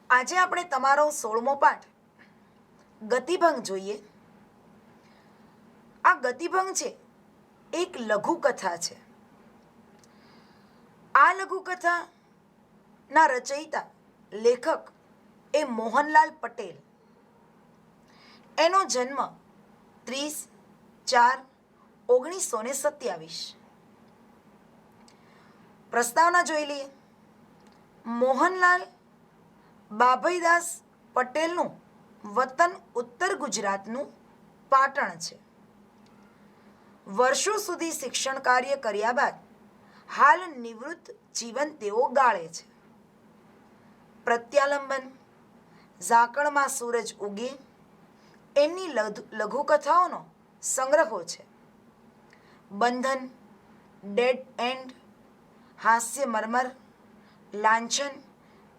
આજે આપણે તમારો 16મો પાઠ ગતિભંગ જોઈએ. આ ગતિભંગ છે એક લઘુકથા છે. આ લઘુકથાના રચયિતા લેખક એ મોહનલાલ પટેલ. એનો જન્મ 30/4/1927. પ્રસ્તાવના જોઈ લઈએ. મોહનલાલ બાભઈદાસ પટેલનું વતન ઉત્તર ગુજરાતનું પાટણ છે. વર્ષો સુધી શિક્ષણ કાર્ય કર્યા બાદ હાલ નિવૃત્ત જીવન તેઓ ગાળે છે. પ્રત્યાલંબન, ઝાકળમાં સૂરજ ઉગે એમની લઘુકથાઓનો સંગ્રહો છે. બંધન, ડેડ એન્ડ, હાસ્ય મર્મર, લાંછન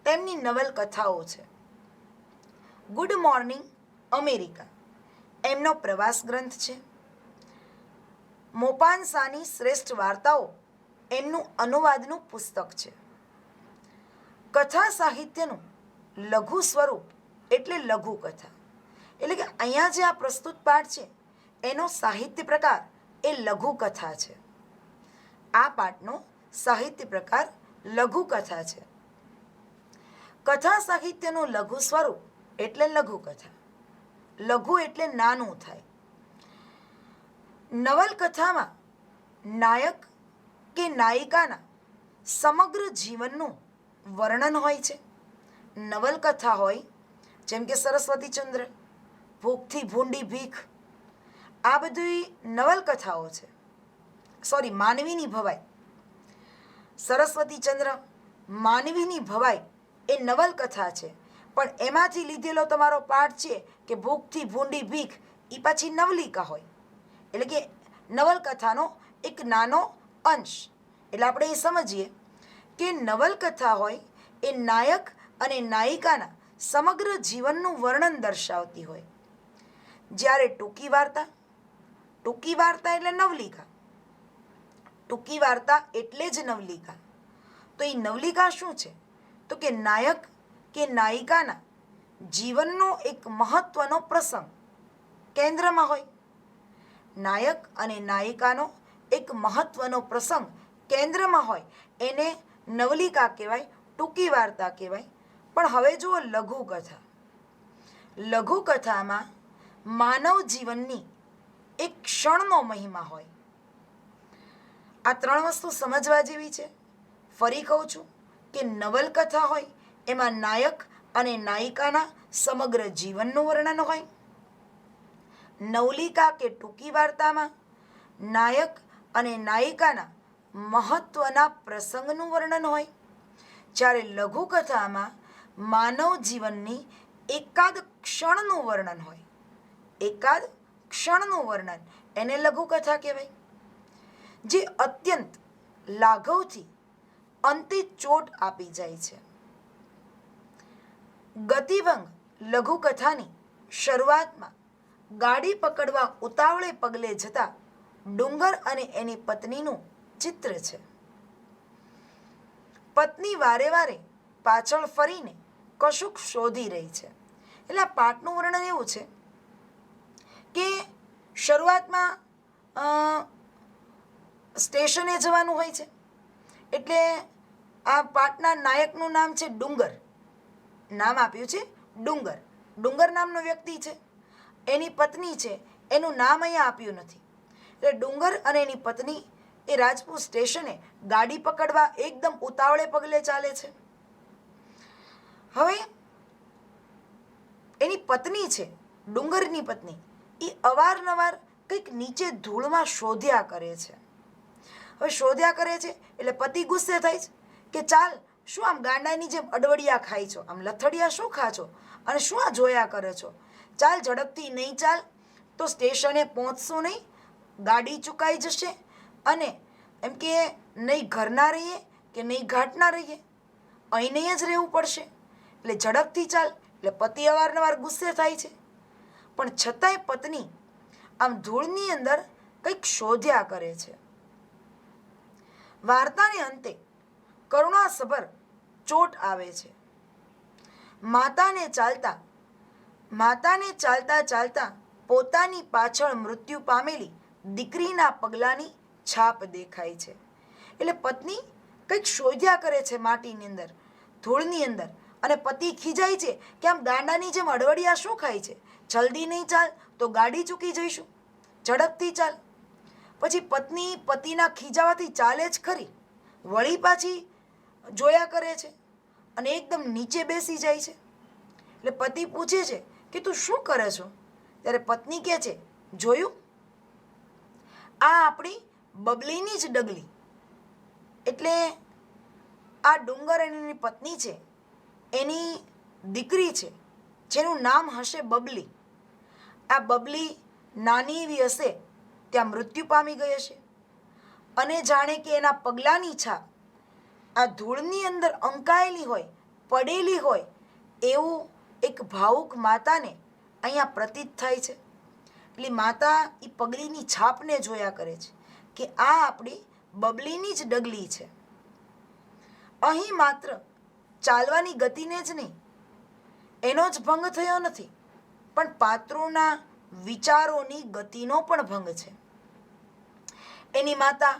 તેમની નવલકથાઓ છે. ગુડ મોર્નિંગ અમેરિકા એમનો પ્રવાસ ગ્રંથ છે. મોપાનસાની શ્રેષ્ઠ વાર્તાઓ એમનું અનુવાદનું પુસ્તક છે. કથા સાહિત્યનું લઘુ સ્વરૂપ એટલે લઘુકથા. એટલે કે અહીંયા જે આ પ્રસ્તુત પાઠ છે એનો સાહિત્ય પ્રકાર એ લઘુકથા છે. આ પાઠનો સાહિત્ય પ્રકાર લઘુકથા છે. કથા સાહિત્યનું લઘુ સ્વરૂપ એટલે લઘુકથા. લઘુ એટલે નાનું થાય. નવલકથામાં નાયક કે નાયિકાના સમગ્ર જીવનનું વર્ણન હોય છે. નવલકથા હોય જેમ કે સરસ્વતીચંદ્ર, ભૂખથી ભૂંડી ભીખ, આ બધી નવલકથાઓ છે. માનવીની ભવાઈ. સરસ્વતીચંદ્ર, માનવીની ભવાઈ એ નવલકથા છે. પણ એમાંથી લીધેલો તમારો પાઠ છે કે ભૂખથી ભૂંડી ભીખ એ પાછી નવલિકા હોય. એટલે કે નવલકથાનો એક નાનો અંશ. એટલે આપણે એ સમજીએ કે નવલકથા હોય એ નાયક અને નાયિકાના સમગ્ર જીવનનું વર્ણન દર્શાવતી હોય. જ્યારે ટૂંકી વાર્તા એટલે નવલિકા. ટૂંકી વાર્તા એટલે જ નવલિકા. તો એ નવલિકા શું છે? તો કે નાયક કે નાયિકાના જીવનનો એક મહત્વનો પ્રસંગ કેન્દ્રમાં હોય. નાયક અને નાયિકાનો એક મહત્વનો પ્રસંગ કેન્દ્રમાં હોય એને નવલિકા કહેવાય, ટૂંકી વાર્તા કહેવાય. પણ હવે જુઓ લઘુકથા. લઘુકથામાં માનવ જીવનની એક ક્ષણનો મહિમા હોય. આ ત્રણ વસ્તુ સમજવા જેવી છે. ફરી કહું છું કે નવલકથા હોય એમાં નાયક અને નાયિકાના સમગ્ર જીવનનું વર્ણન હોય. નવલિકા કે ટૂંકી વાર્તામાં નાયક અને નાયિકાના મહત્વના પ્રસંગનું વર્ણન હોય. જ્યારે લઘુકથામાં માનવ જીવનની એકાદ ક્ષણનું વર્ણન હોય. એકાદ ક્ષણનું વર્ણન એને લઘુકથા કહેવાય. જે અત્યંત લાઘવથી અંતે ચોટ આપી જાય છે. ગતિભંગ લઘુકથાની શરૂઆતમાં ગાડી પકડવા ઉતાવળે પગલે જતા ડુંગર અને એની પત્નીનું ચિત્ર છે. પત્ની વારે વારે પાછળ ફરીને કશુંક શોધી રહી છે. એટલે આ પાઠનું વર્ણન એવું છે કે શરૂઆતમાં સ્ટેશને જવાનું હોય છે. એટલે આ પાઠના નાયકનું નામ છે ડુંગર. નામ આપ્યું છે ડુંગર. ડુંગર નામનો વ્યક્તિ છે. એની પત્ની છે, એનું નામ અહીંયા આપ્યું નથી. એટલે ડુંગર અને એની પત્ની એ રાજપુર સ્ટેશને ગાડી પકડવા એકદમ ઉતાવળે પગલે ચાલે છે. હવે એની પત્ની છે, ડુંગરની પત્ની, એ અવારનવાર કંઈક નીચે ધૂળમાં શોધ્યા કરે છે. હવે શોધ્યા કરે છે એટલે પતિ ગુસ્સે થાય છે કે ચાલ, શું આમ ગાંડાની જેમ અડવડિયા ખાય છો? આમ લથડિયા શું ખા છો? અને શું આ જોયા કરે છો? ચાલ ઝડપથી, નહીં ચાલ તો સ્ટેશને પહોંચશું નહીં, ગાડી ચૂકાઈ જશે અને એમ કે નહીં ઘરના રહીએ કે નહીં ઘાટના રહીએ, અહીં જ રહેવું પડશે. એટલે ઝડપથી ચાલ. એટલે પતિ અવારનવાર ગુસ્સે થાય છે. પણ છતાંય પત્ની આમ ધૂળની અંદર કંઈક શોધ્યા કરે છે. વાર્તાને અંતે કરુણાસભર ચોટ આવે છે. માતાને ચાલતા ચાલતા પોતાની પાછળ મૃત્યુ પામેલી દીકરીના પગલાંની છાપ દેખાય છે. એટલે પત્ની કંઈક શોધ્યા કરે છે માટીની અંદર, ધૂળની અંદર, અને પતિ ખીજાય છે કે આમ ગાંડાની જેમ અડવડિયા શું ખાય છે, જલ્દી નહીં ચાલ તો ગાડી ચૂકી જઈશું, ઝડપથી ચાલ. પછી પત્ની પતિના ખીજાવાથી ચાલે જ ખરી, વળી પાછી જોયા કરે છે અને એકદમ નીચે બેસી જાય છે. એટલે પતિ પૂછે છે કે તું શું કરે છો? ત્યારે પત્ની કહે છે, જોયું, આ આપણી બબલીની જ ડગલી. એટલે આ ડુંગર એની પત્ની છે, એની દીકરી છે, જેનું નામ હશે બબલી. આ બબલી નાની એવી હશે ત્યાં મૃત્યુ પામી ગઈ હશે, અને જાણે કે એના પગલાંની છાપ આ ધૂળની અંદર અંકાયેલી હોય, પડેલી હોય, એવું એક ભાવુક માતાને અહીંયા પ્રતીત થાય છે. એટલે માતા એ પગલીની છાપને જોયા કરે છે કે આ આપણી બબલીની જ ડગલી છે. અહીં માત્ર ચાલવાની ગતિને જ નહીં, એનો જ ભંગ થયો નથી, પણ પાત્રોના વિચારોની ગતિનો પણ ભંગ છે. એની માતા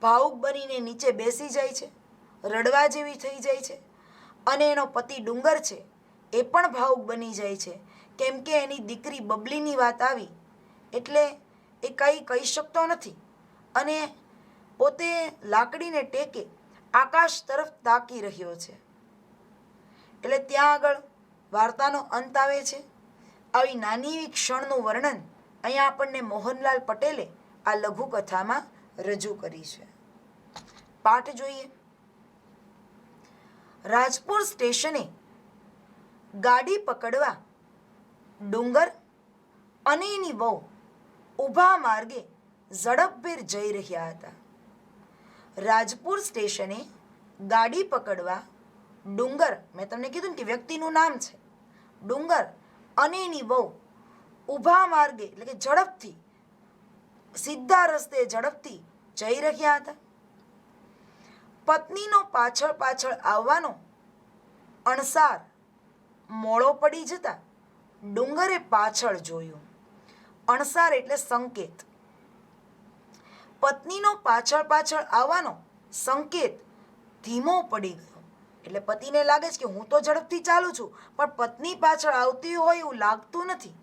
ભાવુક બનીને નીચે બેસી જાય છે, રડવા જેવી થઈ જાય છે, અને એનો પતિ ડુંગર છે એ પણ ભાવુક બની જાય છે, કેમ કે એની દીકરી બબલીની વાત આવી એટલે એ કંઈ કહી શકતો નથી, અને પોતે લાકડીને ટેકે આકાશ તરફ તાકી રહ્યો છે. એટલે ત્યાં આગળ વાર્તાનો અંત આવે છે. આવી નાની એવી ક્ષણનું વર્ણન અહીંયા આપણને મોહનલાલ પટેલે આ લઘુકથામાં રજૂ કરી છે. પાઠ જોઈએ. રાજપુર સ્ટેશને ગાડી પકડવા ડુંગર અને એની વહુ ઊભા માર્ગે ઝડપભેર જઈ રહ્યા હતા. રાજપુર સ્ટેશને ગાડી પકડવા ડુંગર, મેં તમને કીધું ને કે વ્યક્તિનું નામ છે, ડુંગર અને એની વહુ ઊભા માર્ગે એટલે કે ઝડપથી, સીધા રસ્તે ઝડપથી જઈ રહ્યા હતા. પત્નીનો પાછળ પાછળ આવવાનો અણસાર મોડો પડી જતા ડુંગરે પાછળ જોયું. અણસાર એટલે સંકેત. પત્નીનો પાછળ પાછળ આવવાનો સંકેત ધીમો પડી ગયો. એટલે પતિને લાગે છે કે હું તો ઝડપથી ચાલું છું, પણ પત્ની પાછળ આવતી હોય એવું લાગતું નથી.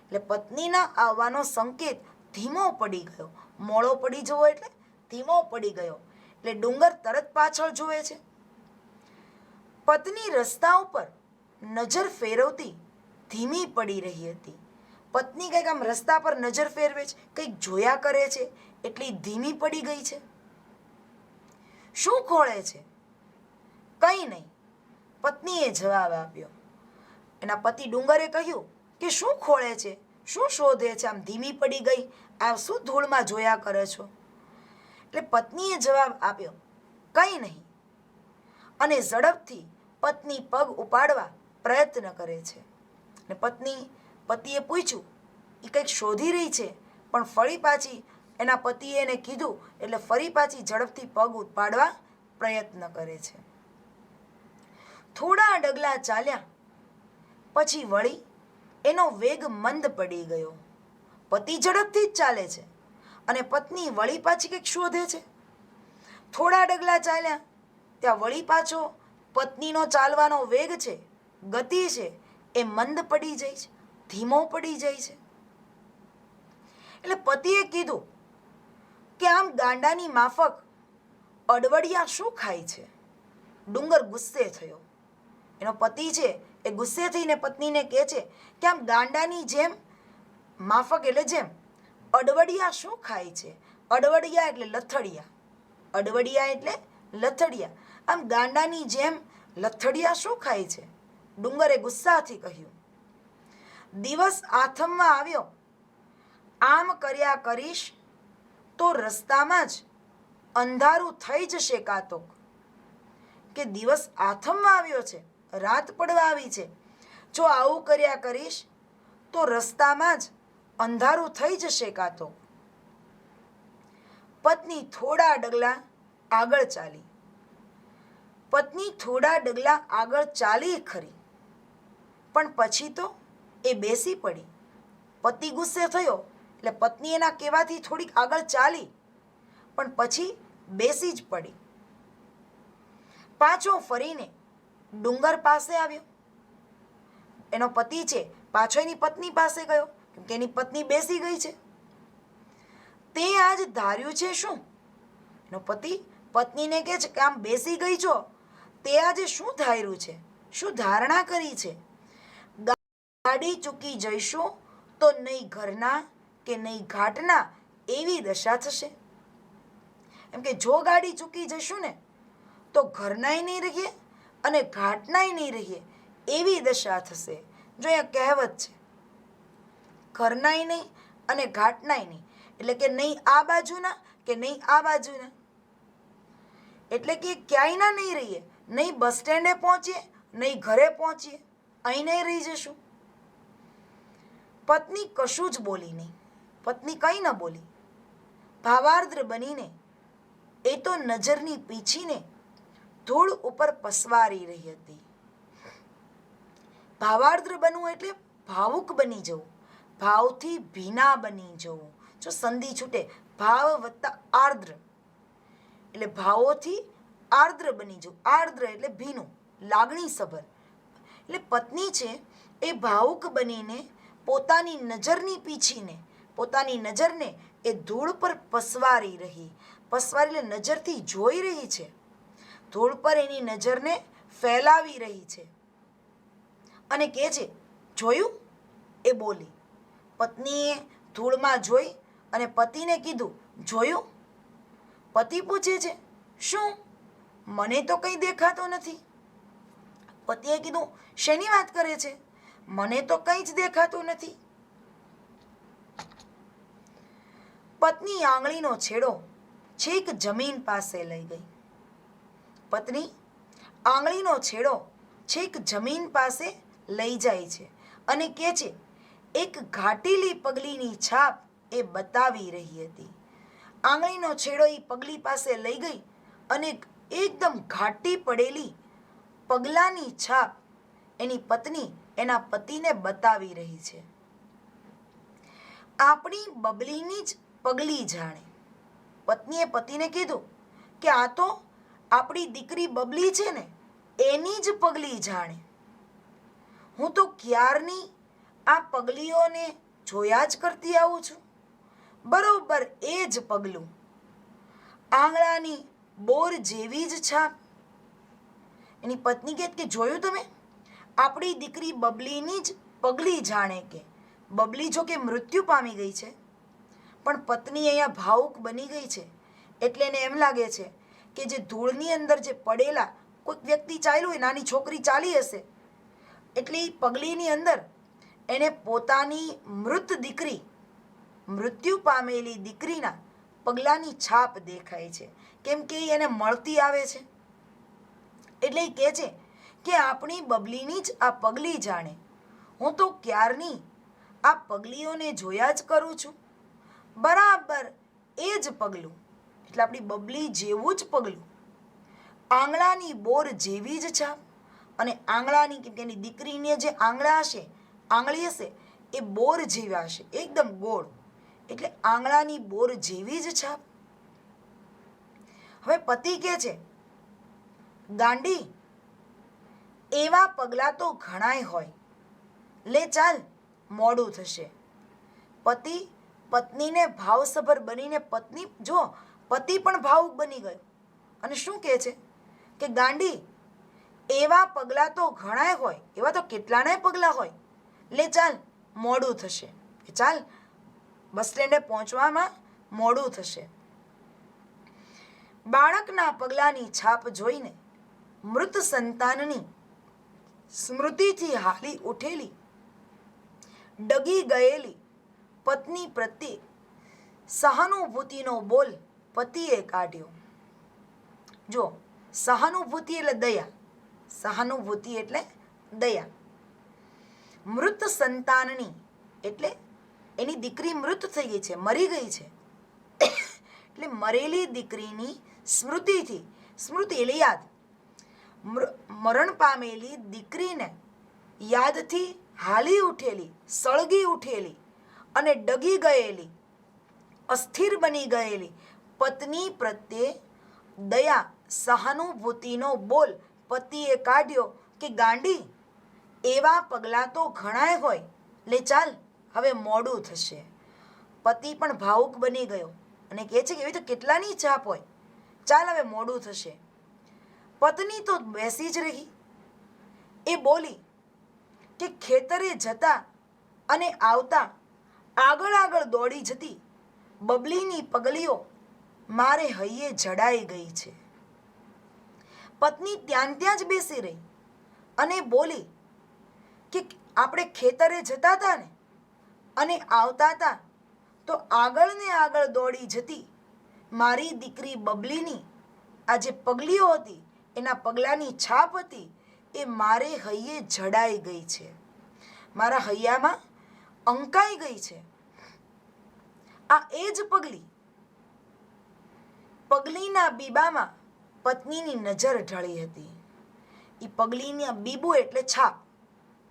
એટલે પત્નીના આવવાનો સંકેત ધીમો પડી ગયો. મોડો પડી જવો એટલે ધીમો પડી ગયો. એટલે ડુંગર તરત પાછળ જુએ છે. પત્ની રસ્તા ઉપર નજર ફેરવતી ધીમી પડી રહી હતી. પત્ની કંઈક આમ રસ્તા પર નજર ફેરવે છે, કંઈક જોયા કરે છે, એટલી ધીમી પડી ગઈ છે. શું ખોળે છે? કંઈ નહીં, પત્નીએ જવાબ આપ્યો. એના પતિ ડુંગરે કહ્યું કે શું ખોળે છે, શું શોધે છે, આમ ધીમી પડી ગઈ, આ શું ધૂળમાં જોયા કરે છો? એટલે પત્નીએ જવાબ આપ્યો, કંઈ નહીં, અને ઝડપથી પત્ની પગ ઉપાડવા પ્રયત્ન કરે છે. ને પતિએ પૂછ્યું, એ કંઈક શોધી રહી છે, પણ ફરી પાછી એના પતિએ એને કીધું એટલે ફરી પાછી ઝડપથી પગ ઉપાડવા પ્રયત્ન કરે છે. થોડા ડગલા ચાલ્યા પછી વળી એનો વેગ મંદ પડી ગયો. પતિ ઝડપથી જ ચાલે છે અને પત્ની વળી પાછી કંઈક શોધે છે. થોડા ડગલા ચાલ્યા ત્યાં વળી પાછો પત્નીનો ચાલવાનો વેગ છે, ગતિ છે, એ મંદ પડી જાય છે, ધીમો પડી જાય છે. એટલે પતિએ કીધું કે આમ ગાંડાની માફક અડવડિયા શું ખાય છે? ડુંગર ગુસ્સે થયો. એનો પતિ છે એ ગુસ્સે થઈને પત્નીને કહે છે કે આમ ગાંડાની જેમ, માફક એટલે જેમ, અડવડિયા શું ખાય છે? અડવડિયા એટલે લથડિયા. અડવડિયા એટલે લથડિયા. આમ ગાંડાની જેમ લથડિયા શું ખાય છે? ડુંગરે ગુસ્સાથી કહ્યું. દિવસ આથમમાં આવ્યો, આમ કર્યા કરીશ તો રસ્તામાં જ અંધારું થઈ જશે કાતો. કે દિવસ આથમમાં આવ્યો છે, રાત પડવા આવી છે, જો આવું કર્યા કરીશ તો રસ્તામાં જ અંધારું થઈ જશે કાતો. પત્ની થોડા ડગલા આગળ ચાલી ખરી, પણ પછી તો એ બેસી પડી. પતિ ગુસ્સે થયો એટલે પત્ની એના કહેવાથી થોડીક આગળ ચાલી, પણ પછી બેસી જ પડી. પાછો ફરીને ડુંગર પાસે આવ્યો. એનો પતિ છે પાછો એની પત્ની પાસે ગયો, કેમ કે એની પત્ની બેસી ગઈ છે. તે આજ ધાર્યું છે શું? એનો પતિ પત્નીને કહે છે કે આમ બેસી ગઈ છો, તે આજે શું ધાર્યું છે, શું ધારણા કરી છે? ગાડી ચૂકી જઈશું તો નહીં ઘરના કે નહીં ઘાટના એવી દશા થશે. એમ કે જો ગાડી ચૂકી જઈશું ને તો ઘરનાય નહીં રહીએ અને ઘાટનાય નહીં રહીએ એવી દશા થશે. જો અહીંયા કહેવત છે, ઘરનાય નહીં અને ઘાટનાય નહીં, એટલે કે નહીં આ બાજુના કે નહીં આ બાજુના, એટલે કે ક્યાંયના નહીં રહીએ, નહીં બસ સ્ટેન્ડે પહોંચીએ નહીં ઘરે પહોંચીએ, અહીં નહીં રહી જશું. પત્ની કશું જ બોલી નહીં. પત્ની કંઈ ન બોલી. ભાવાર્દ્ર બનીને એ તો નજરની પીછીને ધૂળ ઉપર પસવારી રહી હતી. ભાવાર્દ્ર બનવું એટલે ભાવુક બની જવું, ભાવથી ભીના બની જવું. જો સંધિ છૂટે ભાવ વત્તા આર્દ્ર એટલે ભાવોથી આર્દ્ર બની જવું. આર્દ્ર એટલે ભીનું, લાગણી સભર. એટલે પત્ની છે એ ભાવુક બનીને પોતાની નજરની પીછીને પોતાની નજરને એ ધૂળ પર પસવારી રહી. પસવારી એટલે નજરથી જોઈ રહી છે. ધૂળ પર એની નજરને ફેલાવી રહી છે અને કહે છે જોયું? એ બોલી. પત્નીએ ધૂળમાં જોઈ અને પતિને કીધું જોયું? પતિ પૂછે છે શું? મને તો કંઈ દેખાતું નથી. પતિએ કીધું શેની વાત કરે છે? મને તો કંઈ જ દેખાતું નથી. પત્ની આંગળીનો છેડો છેક જમીન પાસે લઈ ગઈ. પત્ની આંગળીનો છેડો છેક જમીન પાસે લઈ જાય છે અને કહે છે એક ઘાટીલી પગલીની છાપ એ બતાવી રહી હતી. આંગળીનો છેડો એ પગલી પાસે લઈ ગઈ અને એકદમ ઘાટી પડેલી પગલાની છાપ એની પત્ની એના પતિને બતાવી રહી છે. આપણી બબલીની જ પગલી જાણે. પત્નીએ પતિને કીધું કે આ તો આપણી દીકરી બબલી છે ને, એની જ પગલી જાણે. હું તો ક્યારની આ પગલીઓને જોયા જ કરતી આવું છું. બરોબર એ જ પગલું, આંગળાની બોર જેવી જ છાપ. એની પત્ની કહે કે જોયું તમે? આપણી દીકરી બબલીની જ પગલી જાણે. કે બબલી જો કે મૃત્યુ પામી ગઈ છે, પણ પત્ની અહીંયા ભાવુક બની ગઈ છે એટલે એને એમ લાગે છે કે જે ધૂળની અંદર જે પડેલા કોઈક વ્યક્તિ ચાલ્યું હોય, નાની છોકરી ચાલી હશે, એટલે એ પગલીની અંદર એને પોતાની મૃત દીકરી, મૃત્યુ પામેલી દીકરીના પગલાની છાપ દેખાય છે, કેમ કે એને મળતી આવે છે. એટલે એ કહે છે કે આપણી બબલીની જ આ પગલી જાણે. હું તો ક્યારની આ પગલીઓને જોયા જ કરું છું. બરાબર એ જ પગલું, એટલે આપણી બબલી જેવું જ પગલું, આંગળાની બોર જેવી જ છાપ. અને આંગળાની કે તેની દીકરીને જે આંગળા હશે, આંગળી હશે એ બોર જેવા હશે, એકદમ ગોળ, એટલે આંગળાની બોર જેવી જ છાપ. હવે પતિ કહે છે ગાંડી, એવા પગલાં તો ઘણાય હોય, લે ચાલ મોડું થશે. પતિ પત્નીને ભાવસભર બનીને પત્ની જો પતિ પણ ભાવુક બની ગયો અને શું કહે છે કે ગાંડી, એવા પગલાં તો ઘણાય હોય, એવા તો કેટલાણાય પગલાં હોય, લે ચાલ મોડું થશે. ચાલ બસ સ્ટેન્ડે પહોંચવામાં મોડું થશે. બાળકના પગલાંની છાપ જોઈને મૃત સંતાનની સ્મૃતિથી હાલી ઉઠેલી ડગી ગયેલી પત્ની પ્રત્યે સહાનુભૂતિનો બોલ પતિએ કાઢ્યો. જો સહાનુભૂતિ એટલે દયા, સહાનુભૂતિ એટલે દયા. મૃત સંતાનની એટલે એની દીકરી મૃત થઈ ગઈ છે, મરી ગઈ છે, એટલે મરેલી દીકરીની સ્મૃતિથી, સ્મૃતિ એટલે યાદ, મરણ પામેલી દીકરીને યાદથી હાલી ઉઠેલી, સળગી ઉઠેલી અને ડગી ગયેલી, અસ્થિર બની ગયેલી પત્ની પ્રત્યે દયા, સહાનુભૂતિનો બોલ પતિએ કાઢ્યો કે ગાંડી, એવા પગલાં તો ઘણાય હોય, લે ચાલ હવે મોડું થશે. પતિ પણ ભાવુક બની ગયો અને કહે છે કે એવી તો કેટલાની ચાપ હોય, ચાલ હવે મોડું થશે. પત્ની તો બેસી જ રહી. એ બોલી કે ખેતરે જતા અને આવતા આગળ આગળ દોડી જતી બબલીની પગલીઓ મારે હૈયે જડાઈ ગઈ છે. પત્ની ત્યાં જ બેસી રહી અને બોલી કે આપણે ખેતરે જતા હતા ને અને આવતા હતા તો આગળ ને આગળ દોડી જતી મારી દીકરી બબલીની આ જે પગલીઓ હતી, એના પગલાંની છાપ હતી, એ મારે હૈયે જડાઈ ગઈ છે, મારા હૈયામાં અંકાઈ ગઈ છે. આ એ જ પગલીના બીબામાં પત્નીની નજર ઢળી હતી. એ પગલીના બીબું એટલે છાપ,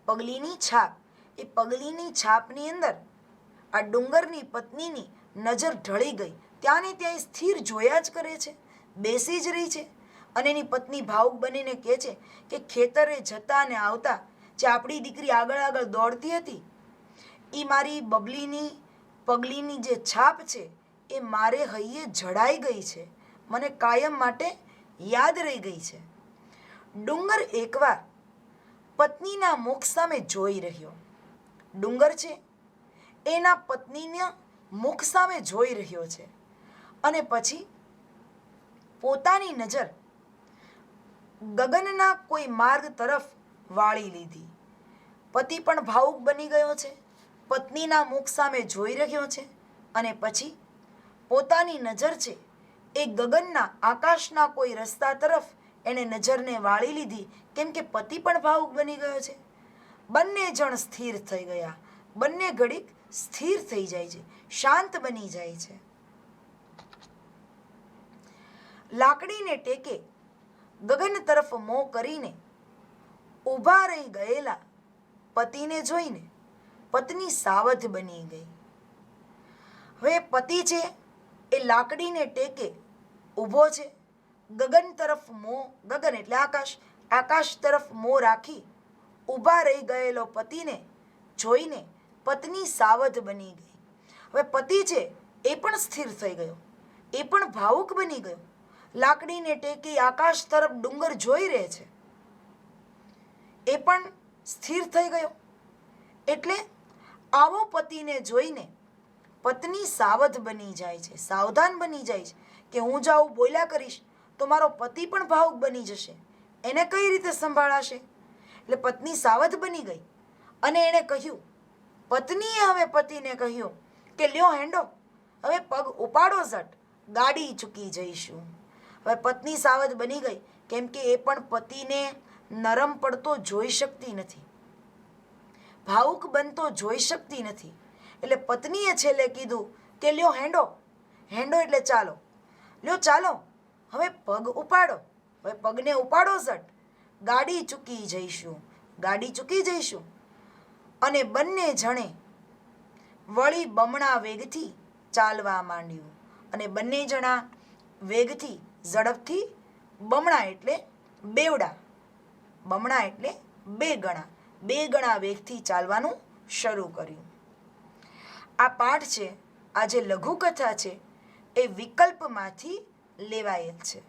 પગલીની છાપ. એ પગલીની છાપની અંદર આ ડુંગરની પત્નીની નજર ઢળી ગઈ. ત્યાં ને ત્યાં સ્થિર જોયા જ કરે છે, બેસી જ રહી છે. અને એની પત્ની ભાવુક બનીને કહે છે કે ખેતરે જતા ને આવતા જે આપણી દીકરી આગળ આગળ દોડતી હતી, એ મારી બબલીની પગલીની જે છાપ છે એ મારે હૈયે જડાઈ ગઈ છે, મને કાયમ માટે યાદ રહી ગઈ છે. ડુંગર એકવાર પત્નીના મુખ સામે જોઈ રહ્યો. ડુંગર છે એના પત્નીના મુખ સામે જોઈ રહ્યો છે અને પછી પોતાની નજર ગગનના કોઈ માર્ગ તરફ વાળી લીધી. પતિ પણ ભાવુક બની ગયો છે, પત્નીના મુખ સામે જોઈ રહ્યો છે અને પછી પોતાની નજર છે એ ગગનના, આકાશના કોઈ રસ્તા તરફ એણે નજરને વાળી લીધી, કેમ કે પતિ પણ ભાવુક બની ગયો છે. બંને જણ સ્થિર થઈ ગયા. બંને ઘડીક સ્થિર થઈ જાય છે, શાંત બની જાય છે. લાકડીને ટેકે ગગન તરફ મોં કરીને ઊભા રહી ગયેલા પતિને જોઈને પત્ની સાવધ બની ગઈ. હવે પતિ છે એ લાકડીને ટેકે ઊભો છે, ગગન તરફ મોં, ગગન એટલે આકાશ, આકાશ તરફ મોં રાખી ઊભા રહી ગયેલો પતિને જોઈને પત્ની સાવધ બની ગઈ. હવે પતિ છે એ પણ સ્થિર થઈ ગયો, એ પણ ભાવુક બની ગયો. લાકડીને ટેકી આકાશ તરફ ડુંગર જોઈ રહે છે, એ પણ સ્થિર થઈ ગયો. એટલે આવો પતિને જોઈને પત્ની સાવધ બની જાય છે, સાવધાન બની જાય છે કે હું જો આવું બોલ્યા કરીશ તો મારો પતિ પણ ભાવુક બની જશે, એને કઈ રીતે સંભાળાશે. એટલે પત્ની સાવધ બની ગઈ અને એણે કહ્યું, પત્નીએ હવે પતિને કહ્યું કે લ્યો હેંડો, હવે પગ ઉપાડો ઝટ, ગાડી ચૂકી જઈશું. હવે પત્ની સાવધ બની ગઈ, કેમ કે એ પણ પતિને નરમ પડતો જોઈ શકતી નથી, ભાવુક બનતો જોઈ શકતી નથી. એટલે પત્નીએ છેલ્લે કીધું કે લ્યો હેંડો, હેંડો એટલે ચાલો, લ્યો ચાલો, હવે પગ ઉપાડો, હવે પગને ઉપાડો ઝટ, ગાડી ચૂકી જઈશું, ગાડી ચૂકી જઈશું. અને બંને જણે વળી બમણા વેગથી ચાલવા માંડ્યું. અને બંને જણા વેગથી, ઝડપથી, બમણા એટલે બેવડા, બમણા એટલે બે ગણા વેગથી ચાલવાનું શરૂ કર્યું. આ પાઠ છે, આ જે લઘુકથા છે, એ વિકલ્પમાંથી લેવાયેલ છે.